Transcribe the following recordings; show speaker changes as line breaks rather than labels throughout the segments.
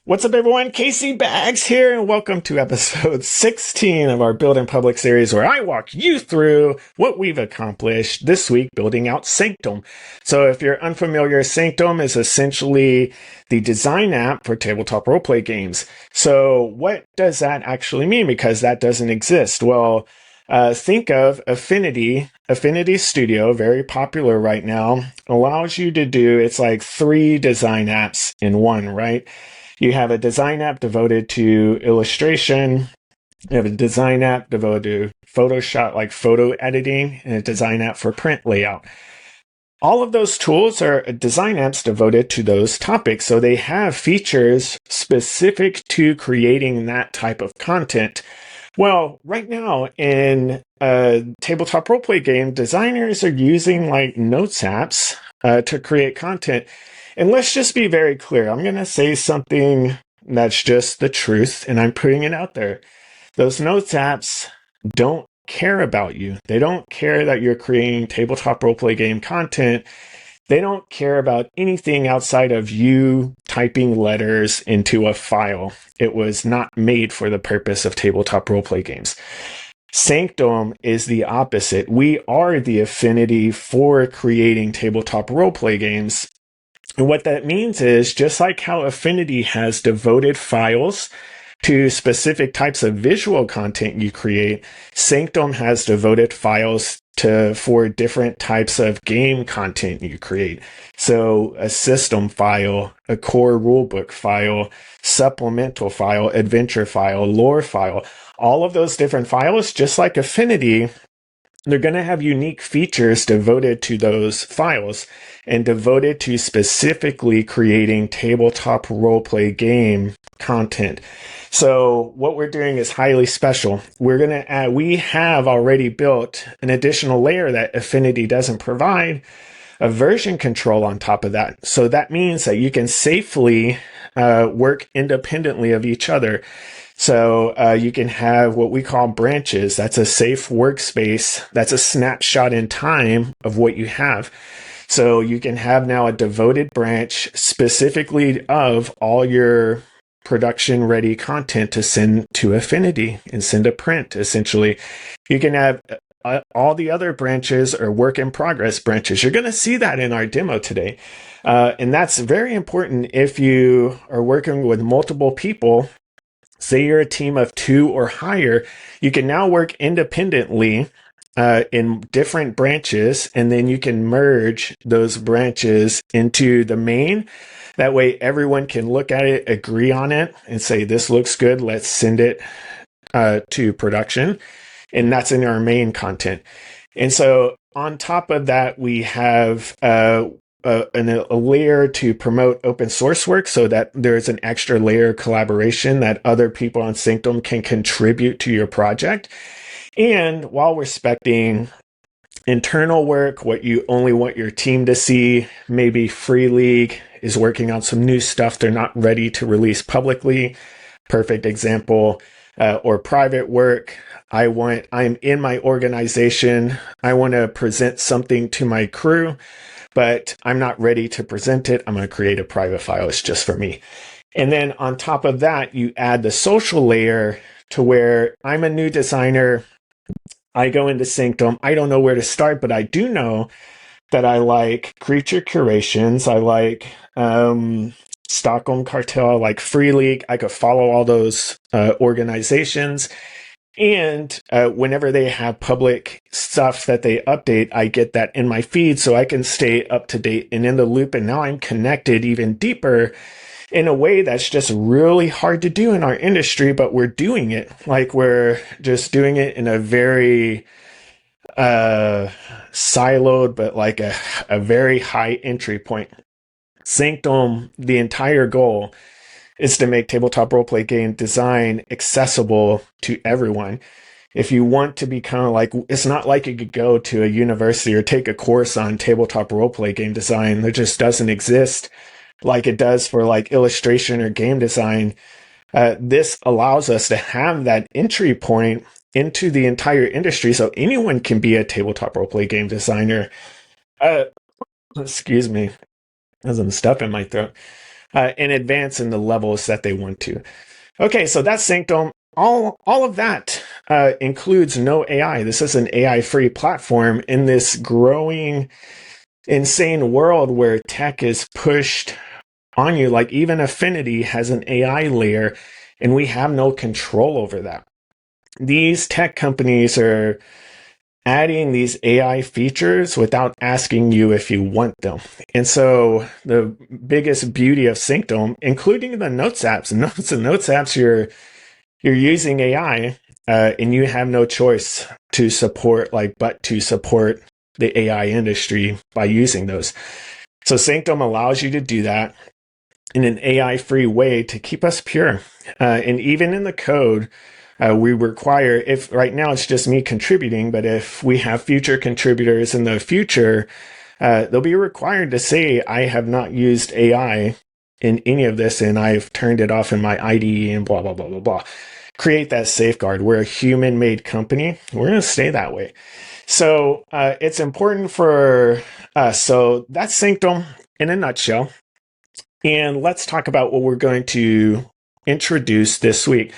What's up, everyone? Casey Bags here, and welcome to episode 16 of our Build in Public series, where I walk you through what we've accomplished this week building out Sanctum. So if you're unfamiliar, Sanctum is essentially the design app for tabletop roleplay games. So what does that actually mean? Because that doesn't exist. Well, think of Affinity. Affinity Studio, very popular right now, allows you to do, it's like 3 design apps in one, right? You have a design app devoted to illustration. You have a design app devoted to Photoshop, like photo editing, and a design app for print layout. All of those tools are design apps devoted to those topics. So they have features specific to creating that type of content. Well, right now in a tabletop roleplay game, designers are using like notes apps to create content. And let's just be very clear. I'm going to say something that's just the truth, and I'm putting it out there. Those notes apps don't care about you. They don't care that you're creating tabletop roleplay game content. They don't care about anything outside of you typing letters into a file. It was not made for the purpose of tabletop roleplay games. Sanctum is the opposite. We are the affinity for creating tabletop roleplay games. And what that means is, just like how Affinity has devoted files to specific types of visual content you create, Sanctum has devoted files for different types of game content you create. So a system file, a core rulebook file, supplemental file, adventure file, lore file, all of those different files, just like Affinity, they're going to have unique features devoted to those files and devoted to specifically creating tabletop roleplay game content. So what we're doing is highly special. We have already built an additional layer that Affinity doesn't provide, a version control on top of that. So that means that you can safely work independently of each other. So you can have what we call branches. That's a safe workspace. That's a snapshot in time of what you have. So you can have now a devoted branch specifically of all your production ready content to send to Affinity and send to print, essentially. You can have all the other branches or work in progress branches. You're going to see that in our demo today. And that's very important if you are working with multiple people. Say you're a team of 2 or higher, you can now work independently in different branches, and then you can merge those branches into the main. That way everyone can look at it, agree on it, and say, this looks good, let's send it to production. And that's in our main content. And so on top of that, we have a layer to promote open source work, so that there's an extra layer of collaboration that other people on Sanctum can contribute to your project. And while respecting internal work, what you only want your team to see, maybe Free League is working on some new stuff they're not ready to release publicly. Perfect example. Or private work. I'm in my organization. I want to present something to my crew, but I'm not ready to present it. I'm going to create a private file. It's just for me. And then on top of that, you add the social layer to where I'm a new designer. I go into Sanctum. I don't know where to start, but I do know that I like creature curations. I like Stockholm Cartel. I like Free League. I could follow all those organizations. And whenever they have public stuff that they update, I get that in my feed so I can stay up to date and in the loop. And now I'm connected even deeper in a way that's just really hard to do in our industry, but we're doing it. Like, we're just doing it in a very siloed, but like a very high entry point. Sanctum, the entire goal is to make tabletop roleplay game design accessible to everyone. If you want to be kind of like, it's not like you could go to a university or take a course on tabletop roleplay game design. That just doesn't exist like it does for like illustration or game design. This allows us to have that entry point into the entire industry, so anyone can be a tabletop roleplay game designer. Excuse me, there's some stuff in my throat. and advance in the levels that they want to. Okay, so that's Sanctum. All of that includes no AI. This is an AI-free platform in this growing, insane world where tech is pushed on you. Like even Affinity has an AI layer, and we have no control over that. These tech companies are adding these AI features without asking you if you want them. And so the biggest beauty of Sanctum, including the notes apps, you're using AI, and you have no choice to support the AI industry by using those. So Sanctum allows you to do that in an AI-free way to keep us pure. And even in the code, we require, if right now it's just me contributing, but if we have future contributors in the future, they'll be required to say, I have not used AI in any of this, and I've turned it off in my IDE and blah, blah, blah, blah, blah. Create that safeguard. We're a human-made company. We're going to stay that way. So it's important for us. So that's Sanctum in a nutshell. And let's talk about what we're going to introduce this week.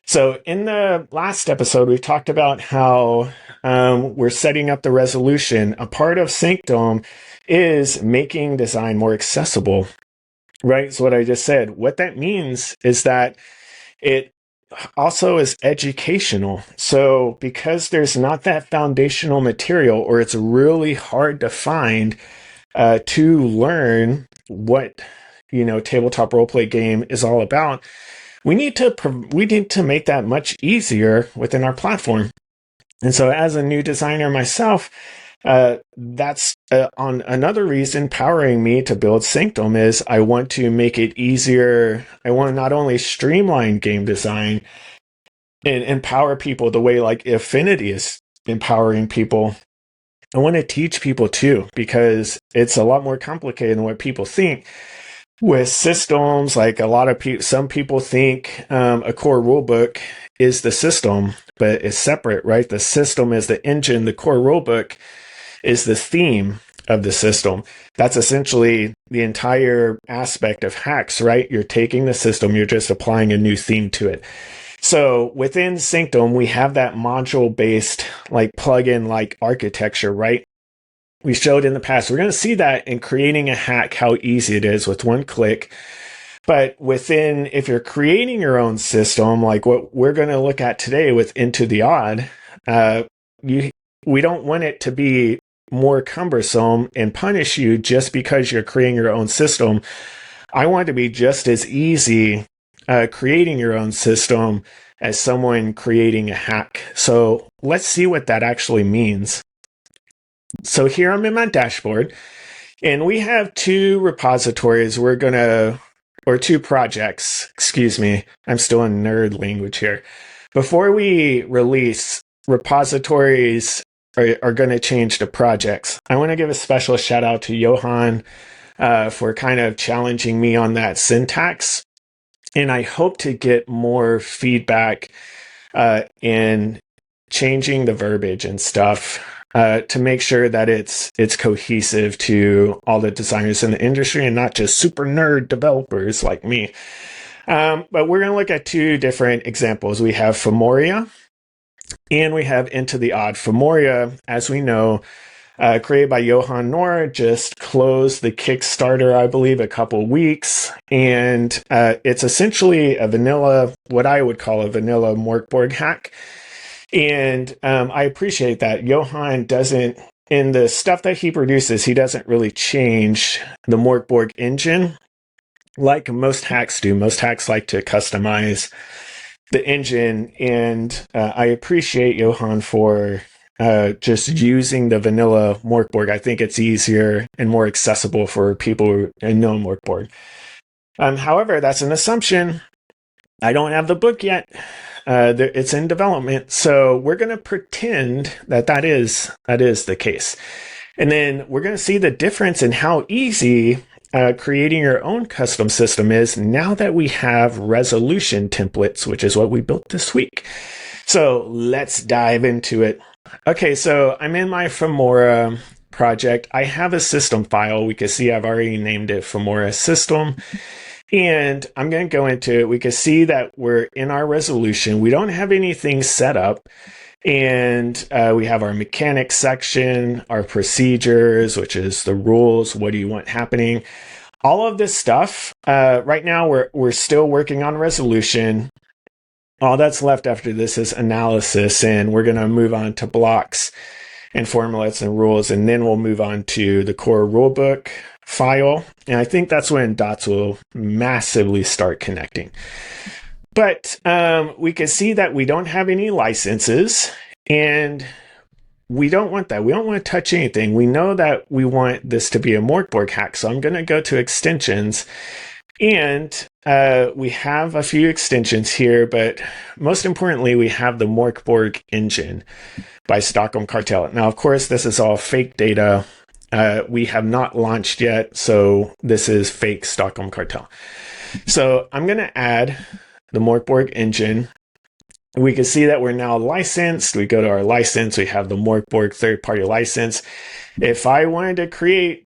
So in the last episode, we talked about how we're setting up the resolution. A part of Sanctum is making design more accessible, right? So what I just said, what that means is that it also is educational. So because there's not that foundational material, or it's really hard to find to learn what, tabletop roleplay game is all about, we need to make that much easier within our platform. And so as a new designer myself, that's on another reason powering me to build Sanctum is I want to make it easier. I want to not only streamline game design and empower people the way like Affinity is empowering people, I want to teach people too, because it's a lot more complicated than what people think. With systems, like some people think a core rulebook is the system, but it's separate, right? The system is the engine. The core rulebook is the theme of the system. That's essentially the entire aspect of hacks, right? You're taking the system, you're just applying a new theme to it. So within Sanctum, we have that module-based, like plugin, like architecture, right? We showed in the past. We're going to see that in creating a hack, how easy it is with one click. But if you're creating your own system, like what we're going to look at today with Into the Odd, we don't want it to be more cumbersome and punish you just because you're creating your own system. I want it to be just as easy creating your own system as someone creating a hack. So let's see what that actually means. So here I'm in my dashboard, and we have two repositories or two projects, excuse me. I'm still in nerd language here. Before we release, repositories are going to change to projects. I want to give a special shout out to Johan for kind of challenging me on that syntax. And I hope to get more feedback in changing the verbiage and stuff to make sure that it's cohesive to all the designers in the industry and not just super nerd developers like me. But we're going to look at two different examples. We have Fomoria and we have Into the Odd. Fomoria, as we know, created by Johan Nor, just closed the Kickstarter, I believe, a couple weeks. And it's essentially what I would call a vanilla Mörk Borg hack. And I appreciate that. Johan doesn't, in the stuff that he produces, he doesn't really change the Mörk Borg engine like most hacks do. Most hacks like to customize the engine. And I appreciate Johan for just using the vanilla Mörk Borg. I think it's easier and more accessible for people who know Mörk Borg. However, that's an assumption. I don't have the book yet. It's in development, so we're going to pretend that is the case. And then we're going to see the difference in how easy creating your own custom system is now that we have resolution templates, which is what we built this week. So let's dive into it. Okay, so I'm in my Fomoria project. I have a system file. We can see I've already named it Fomoria System. And I'm going to go into it. We can see that we're in our resolution. We don't have anything set up. And we have our mechanics section, our procedures, which is the rules. What do you want happening? All of this stuff. Right now, we're still working on resolution. All that's left after this is analysis, and we're going to move on to blocks and formulas and rules, and then we'll move on to the core rulebook file. And I think that's when dots will massively start connecting. But we can see that we don't have any licenses, and we don't want that. We don't want to touch anything. We know that we want this to be a Mörk Borg hack, so I'm going to go to extensions. And we have a few extensions here, but most importantly, we have the Mörk Borg engine by Stockholm Cartel. Now, of course, this is all fake data. We have not launched yet, so this is fake Stockholm Cartel. So I'm going to add the Mörk Borg engine. We can see that we're now licensed. We go to our license. We have the Mörk Borg third-party license. If I wanted to create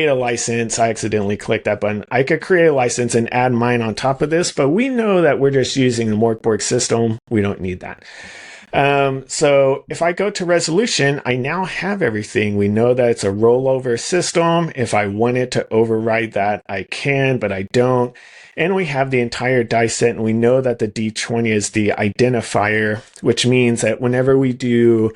a license, I accidentally clicked that button. I could create a license and add mine on top of this, but we know that we're just using the Mörk Borg system. We don't need that. So if I go to resolution, I now have everything. We know that it's a rollover system. If I wanted to override that, I can, but I don't. And we have the entire dice set, and we know that the D20 is the identifier, which means that whenever we do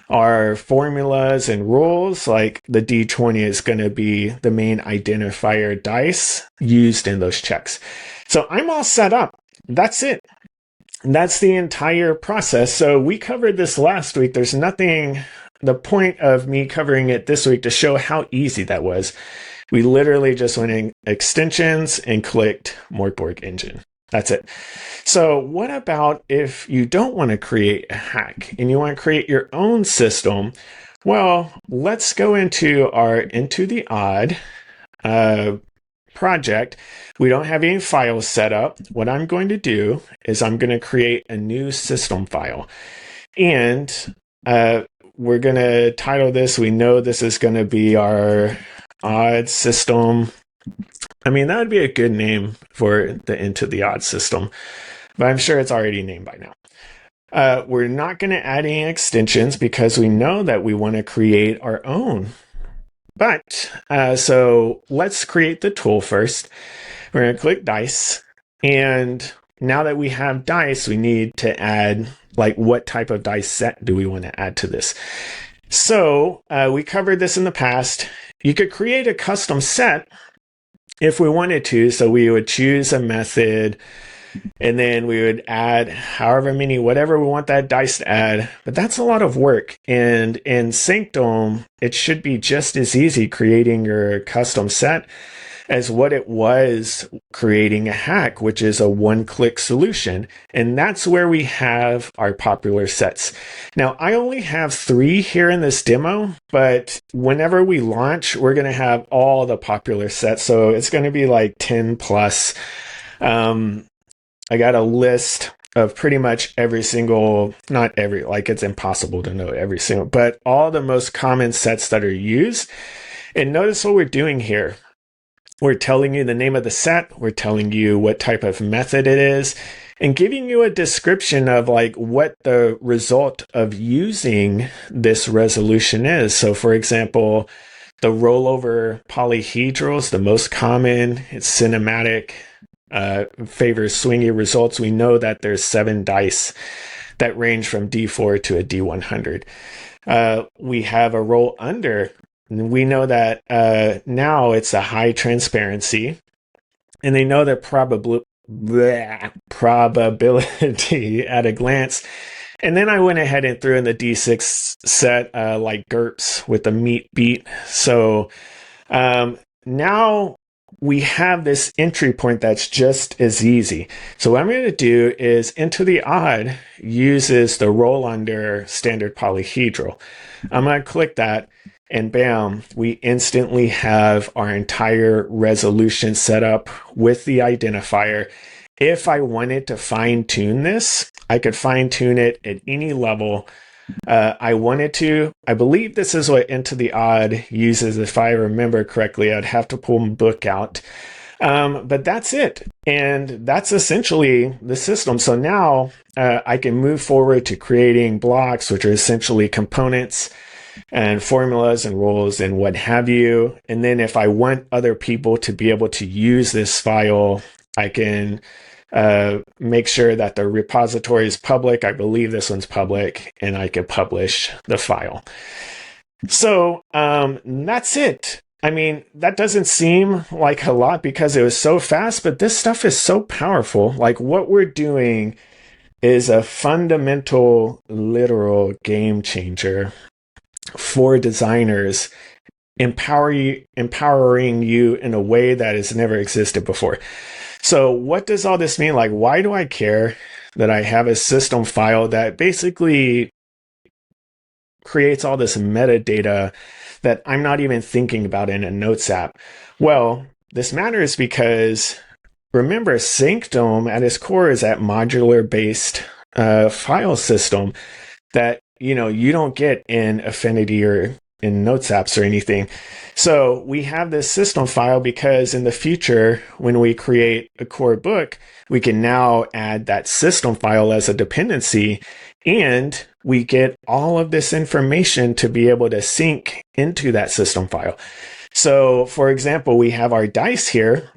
our formulas and rules, like the D20 is going to be the main identifier dice used in those checks. So I'm all set up. That's it. That's the entire process. So we covered this last week. There's nothing, the point of me covering it this week to show how easy that was. We literally just went in extensions and clicked Mörk Borg engine. That's it. So what about if you don't want to create a hack and you want to create your own system? Well, let's go into our Into the Odd project. We don't have any files set up. What I'm going to do is I'm going to create a new system file. And we're going to title this. We know this is going to be our odd system. I mean, that would be a good name for the Into the Odd system, but I'm sure it's already named by now. We're not going to add any extensions because we know that we want to create our own. But so let's create the tool first. We're going to click dice. And now that we have dice, we need to add, like, what type of dice set do we want to add to this? So we covered this in the past. You could create a custom set if we wanted to. So we would choose a method, and then we would add however many, whatever we want that dice to add. But that's a lot of work. And in Sanctum, it should be just as easy creating your custom set as what it was creating a hack, which is a one-click solution. And that's where we have our popular sets. Now, I only have 3 here in this demo, but whenever we launch, we're going to have all the popular sets. So it's going to be like 10 plus. I got a list of pretty much every single, not every, like it's impossible to know every single, but all the most common sets that are used. And notice what we're doing here. We're telling you the name of the set. We're telling you what type of method it is and giving you a description of like what the result of using this resolution is. So for example, the rollover polyhedral is the most common. It's cinematic, favors swingy results. We know that there's 7 dice that range from D4 to a D100. We have a roll under. We know that now it's a high transparency, and they know the probability at a glance. And then I went ahead and threw in the D6 set like GURPS with the meat beat. So now we have this entry point that's just as easy. So what I'm going to do is Into the Odd uses the roll under standard polyhedral. I'm going to click that. And bam, we instantly have our entire resolution set up with the identifier. If I wanted to fine tune this, I could fine tune it at any level I believe this is what Into the Odd uses. If I remember correctly, I'd have to pull my book out. But that's it. And that's essentially the system. So now I can move forward to creating blocks, which are essentially components and formulas and rules and what have you. And then if I want other people to be able to use this file, I can make sure that the repository is public. I believe this one's public, and I can publish the file. So that's it. I mean, that doesn't seem like a lot because it was so fast, but this stuff is so powerful. Like, what we're doing is a fundamental, literal game changer for designers, empowering you in a way that has never existed before. So what does all this mean? Like, why do I care that I have a system file that basically creates all this metadata that I'm not even thinking about in a Notes app? Well, this matters because remember, Sanctum at its core is that modular-based file system that you don't get in Affinity or in Notes apps or anything. So we have this system file because in the future, when we create a core book, we can now add that system file as a dependency, and we get all of this information to be able to sync into that system file. So for example, we have our dice here.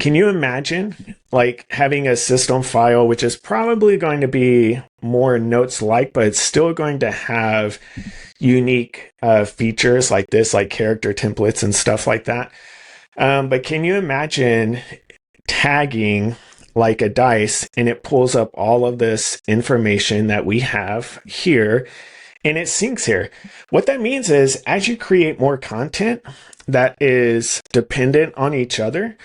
Can you imagine like having a system file, which is probably going to be more Notes-like, but it's still going to have unique features like this, like character templates and stuff like that. But can you imagine tagging like a dice, and it pulls up all of this information that we have here, and it syncs here? What that means is as you create more content that is dependent on each other,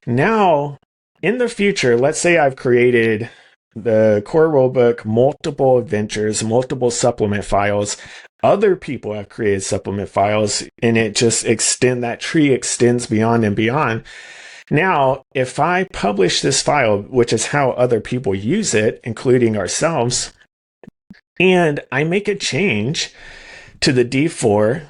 now in the future, let's say I've created the core rulebook, multiple adventures, multiple supplement files. Other people have created supplement files, and it just that tree extends beyond and beyond. Now, if I publish this file, which is how other people use it, including ourselves, and I make a change to the D4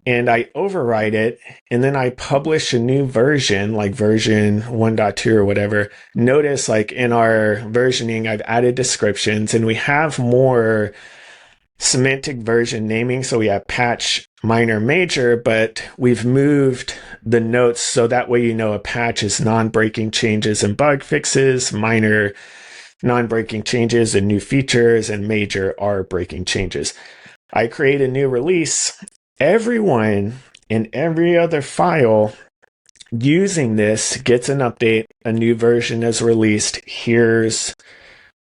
and I overwrite it, and then I publish a new version, like version 1.2 or whatever, notice like in our versioning, I've added descriptions and we have more semantic version naming. So we have patch, minor, major, but we've moved the notes so that way a patch is non-breaking changes and bug fixes, minor non-breaking changes and new features, and major are breaking changes. I create a new release. Everyone in every other file using this gets an update. A new version is released. Here's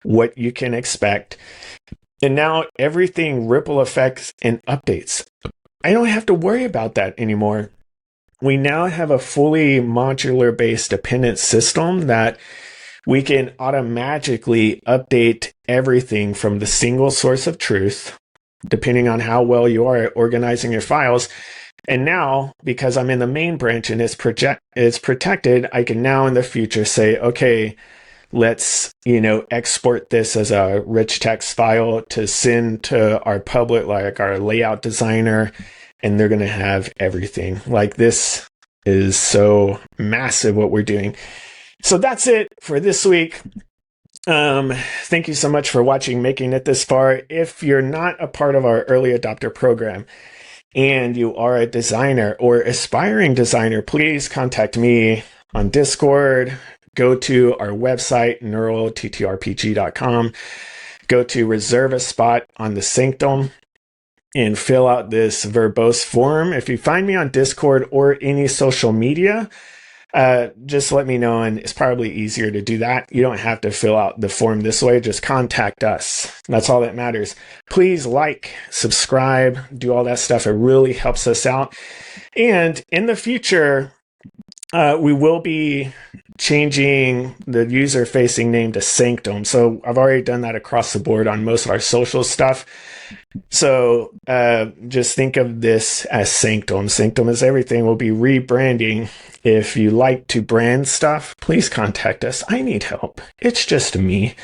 what you can expect. And now everything ripple effects and updates. I don't have to worry about that anymore. We now have a fully modular-based dependent system that we can automatically update everything from the single source of truth, depending on how well you are at organizing your files. And now, because I'm in the main branch and it's protected, I can now in the future say, okay, let's, export this as a rich text file to send to our public, like our layout designer, and they're going to have everything. Like, this is so massive what we're doing. So that's it for this week. Thank you so much for watching, making it this far. If you're not a part of our early adopter program and you are a designer or aspiring designer, please contact me on Discord. Go to our website, Nurl, TTRPG.com. Go to reserve a spot on the Sanctum and fill out this verbose form. If you find me on Discord or any social media, just let me know, and it's probably easier to do that. You don't have to fill out the form this way. Just contact us. That's all that matters. Please like, subscribe, do all that stuff. It really helps us out. And in the future, we will be changing the user-facing name to Sanctum. So I've already done that across the board on most of our social stuff. So just think of this as Sanctum. Sanctum is everything. We'll be rebranding. If you like to brand stuff, please contact us. I need help. It's just me.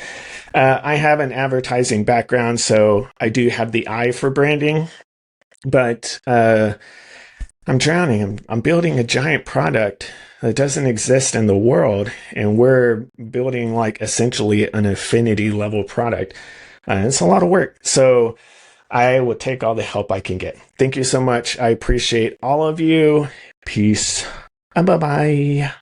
I have an advertising background, so I do have the eye for branding, but I'm drowning. I'm building a giant product that doesn't exist in the world, and we're building like essentially an affinity level product. It's a lot of work. So I will take all the help I can get. Thank you so much. I appreciate all of you. Peace. Bye-bye.